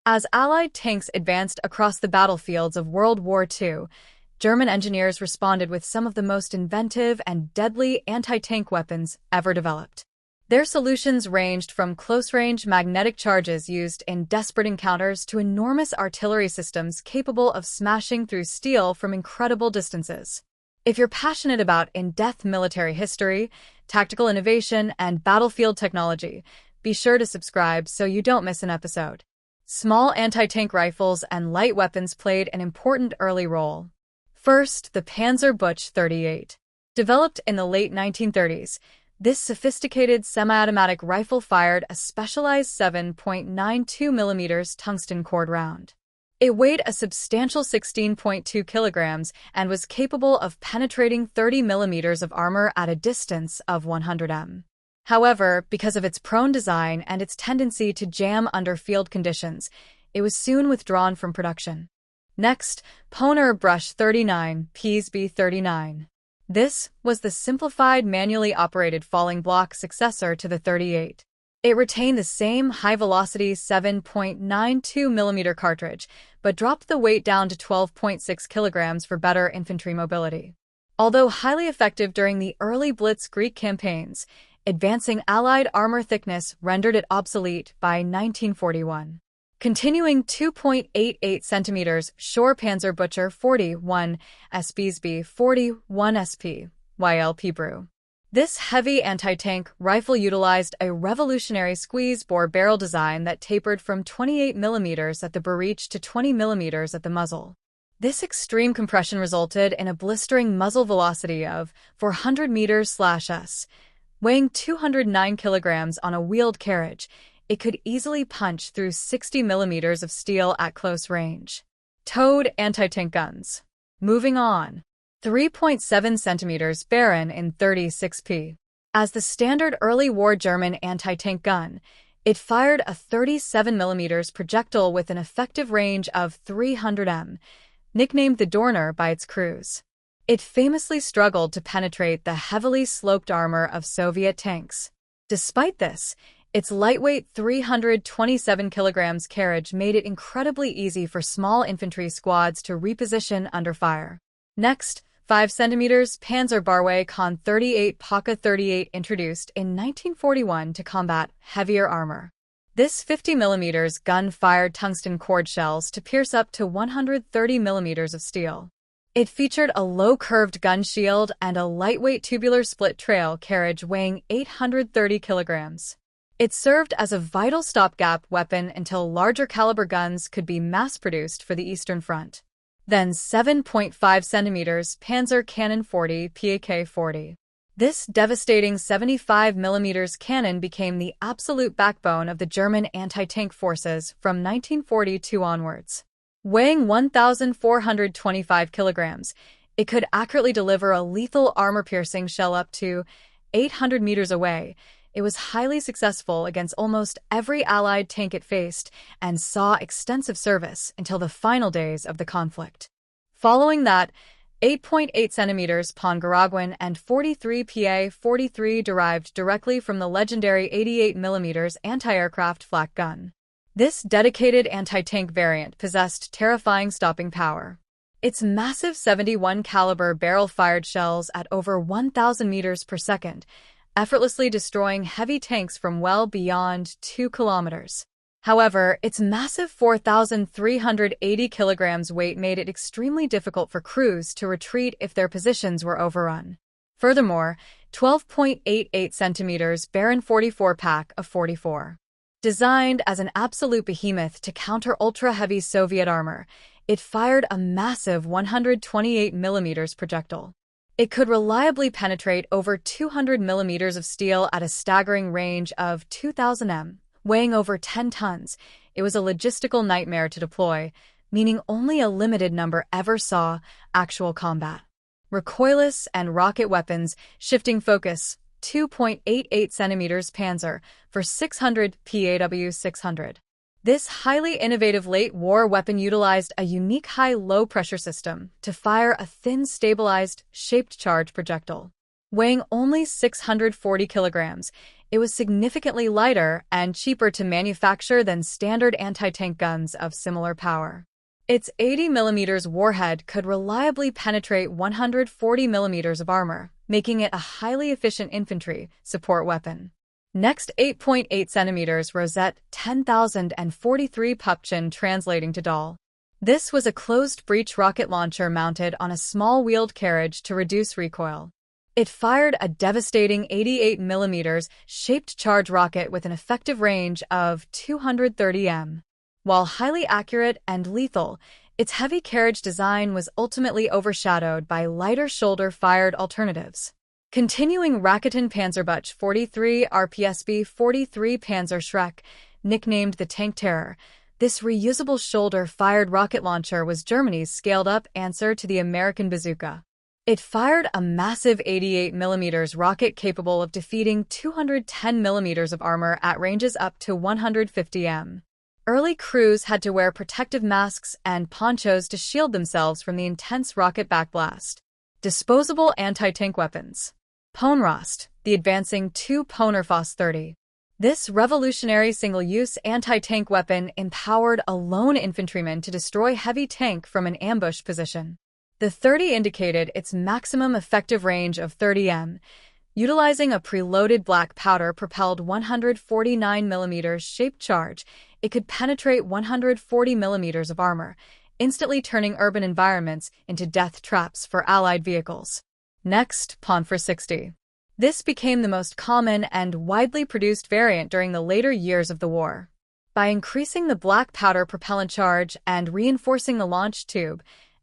As Allied tanks advanced across the battlefields of World War II, German engineers responded with some of the most inventive and deadly anti-tank weapons ever developed. Their solutions ranged from close-range magnetic charges used in desperate encounters to enormous artillery systems capable of smashing through steel from incredible distances. If you're passionate about in-depth military history, tactical innovation, and battlefield technology, be sure to subscribe so you don't miss an episode. Small anti-tank rifles and light weapons played an important early role. First, the Panzer Buch 38. Developed in the late 1930s, this sophisticated semi-automatic rifle fired a specialized 7.92 mm tungsten cord round. It weighed a substantial 16.2 kilograms and was capable of penetrating 30 millimeters of armor at a distance of 100 m. However, because of its prone design and its tendency to jam under field conditions, it was soon withdrawn from production. Next, Panzer Buch 39, PSB 39. This was the simplified manually operated falling block successor to the 38. It retained the same high-velocity 7.92 mm cartridge, but dropped the weight down to 12.6 kilograms for better infantry mobility. Although highly effective during the early Blitzkrieg campaigns, advancing Allied armor thickness rendered it obsolete by 1941. Continuing 2.88 centimeters Shore Panzer Bucher 41 SPSB 41 SP YLP Bru. This heavy anti-tank rifle utilized a revolutionary squeeze-bore barrel design that tapered from 28 mm at the breech to 20 mm at the muzzle. This extreme compression resulted in a blistering muzzle velocity of 400 meters/s. Weighing 209 kilograms on a wheeled carriage, it could easily punch through 60 millimeters of steel at close range. Towed anti-tank guns. Moving on. 3.7 centimeters Baron in 36p. As the standard early war German anti-tank gun, it fired a 37 millimeters projectile with an effective range of 300 m, nicknamed the Dorner by its crews. It famously struggled to penetrate the heavily sloped armor of Soviet tanks. Despite this, its lightweight 327 kilograms carriage made it incredibly easy for small infantry squads to reposition under fire. Next, 5 cm Panzerbarwe Con 38 Paka 38 introduced in 1941 to combat heavier armor. This 50 mm gun fired tungsten cord shells to pierce up to 130 mm of steel. It featured a low-curved gun shield and a lightweight tubular split trail carriage weighing 830 kilograms. It served as a vital stopgap weapon until larger caliber guns could be mass-produced for the Eastern Front. Then 7.5 centimeters Panzer Cannon 40 PAK 40. This devastating 75 mm cannon became the absolute backbone of the German anti-tank forces from 1942 onwards. Weighing 1,425 kilograms, it could accurately deliver a lethal armor-piercing shell up to 800 meters away. It was highly successful against almost every Allied tank it faced and saw extensive service until the final days of the conflict. Following that, 8.8 centimeters Pongaraguan and 43 PA 43 derived directly from the legendary 88 mm anti-aircraft flak gun. This dedicated anti-tank variant possessed terrifying stopping power. Its massive 71 caliber barrel-fired shells at over 1,000 meters per second, effortlessly destroying heavy tanks from well beyond 2 kilometers. However, its massive 4,380 kilograms weight made it extremely difficult for crews to retreat if their positions were overrun. Furthermore, 12.88 centimeters Baron 44 pack of 44. Designed as an absolute behemoth to counter ultra-heavy Soviet armor, it fired a massive 128 mm projectile. It could reliably penetrate over 200 millimeters of steel at a staggering range of 2,000 m. Weighing over 10 tons, it was a logistical nightmare to deploy, meaning only a limited number ever saw actual combat. Recoilless and rocket weapons, shifting focus, 2.88 centimeters Panzer for 600 PAW 600. This highly innovative late-war weapon utilized a unique high-low pressure system to fire a thin, stabilized, shaped charge projectile. Weighing only 640 kilograms, It was significantly lighter and cheaper to manufacture than standard anti-tank guns of similar power. Its 80mm warhead could reliably penetrate 140mm of armor, making it a highly efficient infantry support weapon. Next, 8.8 centimeters Rosette 10,043 Pupchin translating to doll. This was a closed-breech rocket launcher mounted on a small wheeled carriage to reduce recoil. It fired a devastating 88mm shaped charge rocket with an effective range of 230 m. While highly accurate and lethal, its heavy carriage design was ultimately overshadowed by lighter shoulder-fired alternatives. Continuing Raketen Panzerbuch 43 RPSB 43 Panzer Schreck, nicknamed the Tank Terror, this reusable shoulder-fired rocket launcher was Germany's scaled-up answer to the American bazooka. It fired a massive 88mm rocket capable of defeating 210mm of armor at ranges up to 150 m. Early crews had to wear protective masks and ponchos to shield themselves from the intense rocket backblast. Disposable anti-tank weapons. Ponrost, the advancing 2 Ponerfass 30. This revolutionary single-use anti-tank weapon empowered a lone infantryman to destroy heavy tank from an ambush position. The 30 indicated its maximum effective range of 30 m. Utilizing a preloaded black powder-propelled 149mm shaped charge, it could penetrate 140mm of armor, instantly turning urban environments into death traps for Allied vehicles. Next, Panfer 60. This became the most common and widely produced variant during the later years of the war. By increasing the black powder propellant charge and reinforcing the launch tube,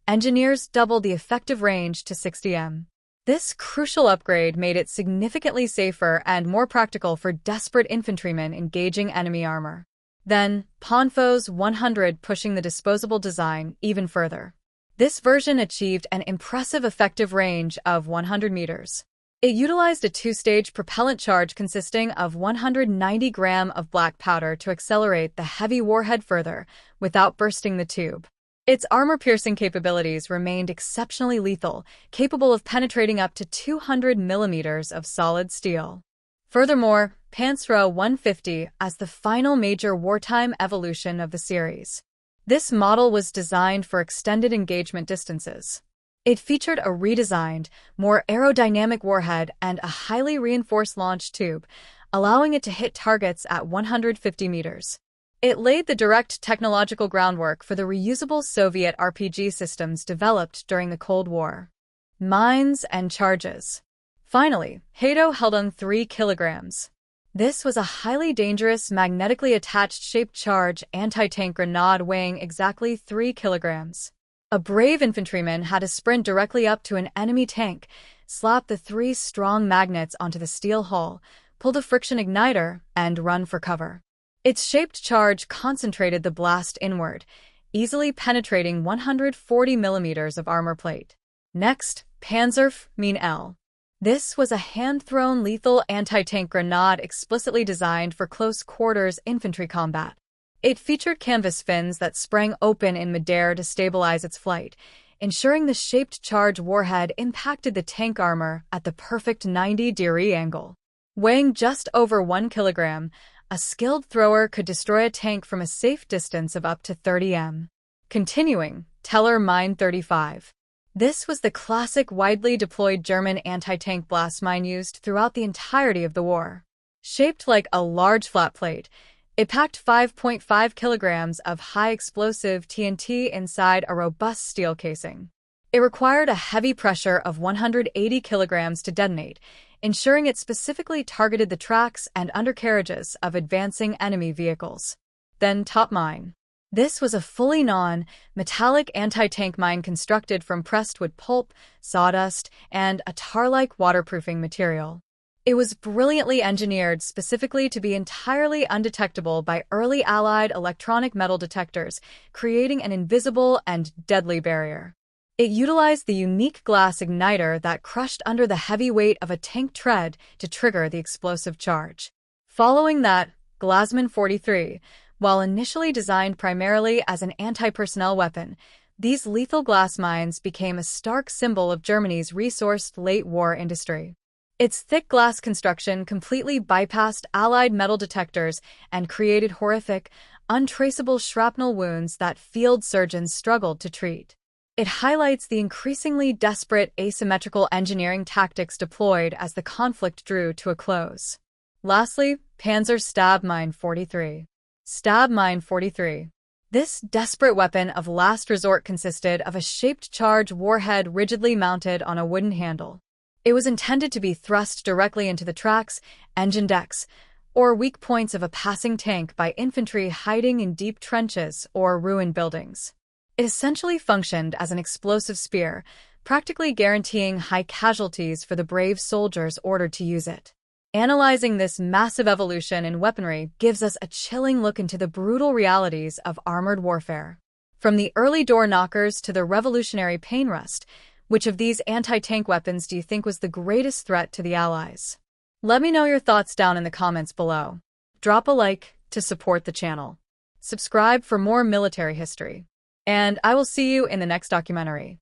engineers doubled the effective range to 60 m. This crucial upgrade made it significantly safer and more practical for desperate infantrymen engaging enemy armor. Then, Panfos 100 pushing the disposable design even further. This version achieved an impressive effective range of 100 meters. It utilized a two-stage propellant charge consisting of 190 grams of black powder to accelerate the heavy warhead further, without bursting the tube. Its armor-piercing capabilities remained exceptionally lethal, capable of penetrating up to 200 millimeters of solid steel. Furthermore, Panzer 150 as the final major wartime evolution of the series. This model was designed for extended engagement distances. It featured a redesigned, more aerodynamic warhead and a highly reinforced launch tube, allowing it to hit targets at 150 meters. It laid the direct technological groundwork for the reusable Soviet RPG systems developed during the Cold War. Mines and charges. Finally, Hado held on 3 kilograms. This was a highly dangerous, magnetically attached shaped charge anti-tank grenade weighing exactly 3 kilograms. A brave infantryman had to sprint directly up to an enemy tank, slap the 3 strong magnets onto the steel hull, pull the friction igniter, and run for cover. Its shaped charge concentrated the blast inward, easily penetrating 140 millimeters of armor plate. Next, Panzer L. This was a hand-thrown lethal anti-tank grenade explicitly designed for close-quarters infantry combat. It featured canvas fins that sprang open in midair to stabilize its flight, ensuring the shaped charge warhead impacted the tank armor at the perfect 90-degree angle. Weighing just over 1 kilogram, a skilled thrower could destroy a tank from a safe distance of up to 30 m. Continuing, Teller Mine 35. This was the classic widely deployed German anti-tank blast mine used throughout the entirety of the war. Shaped like a large flat plate, it packed 5.5 kilograms of high-explosive TNT inside a robust steel casing. It required a heavy pressure of 180 kilograms to detonate, ensuring it specifically targeted the tracks and undercarriages of advancing enemy vehicles. Then Top Mine. This was a fully non-metallic anti-tank mine constructed from pressed wood pulp, sawdust, and a tar-like waterproofing material. It was brilliantly engineered specifically to be entirely undetectable by early Allied electronic metal detectors, creating an invisible and deadly barrier. It utilized the unique glass igniter that crushed under the heavy weight of a tank tread to trigger the explosive charge. Following that, Glasman 43. While initially designed primarily as an anti-personnel weapon, these lethal glass mines became a stark symbol of Germany's resourced late-war industry. Its thick glass construction completely bypassed Allied metal detectors and created horrific, untraceable shrapnel wounds that field surgeons struggled to treat. It highlights the increasingly desperate asymmetrical engineering tactics deployed as the conflict drew to a close. Lastly, Panzer Stab Mine 43. Stab Mine 43. This desperate weapon of last resort consisted of a shaped charge warhead rigidly mounted on a wooden handle. It was intended to be thrust directly into the tracks, engine decks, or weak points of a passing tank by infantry hiding in deep trenches or ruined buildings. It essentially functioned as an explosive spear, practically guaranteeing high casualties for the brave soldiers ordered to use it. Analyzing this massive evolution in weaponry gives us a chilling look into the brutal realities of armored warfare. From the early door knockers to the revolutionary pain rust, which of these anti-tank weapons do you think was the greatest threat to the Allies? Let me know your thoughts down in the comments below. Drop a like to support the channel. Subscribe for more military history. And I will see you in the next documentary.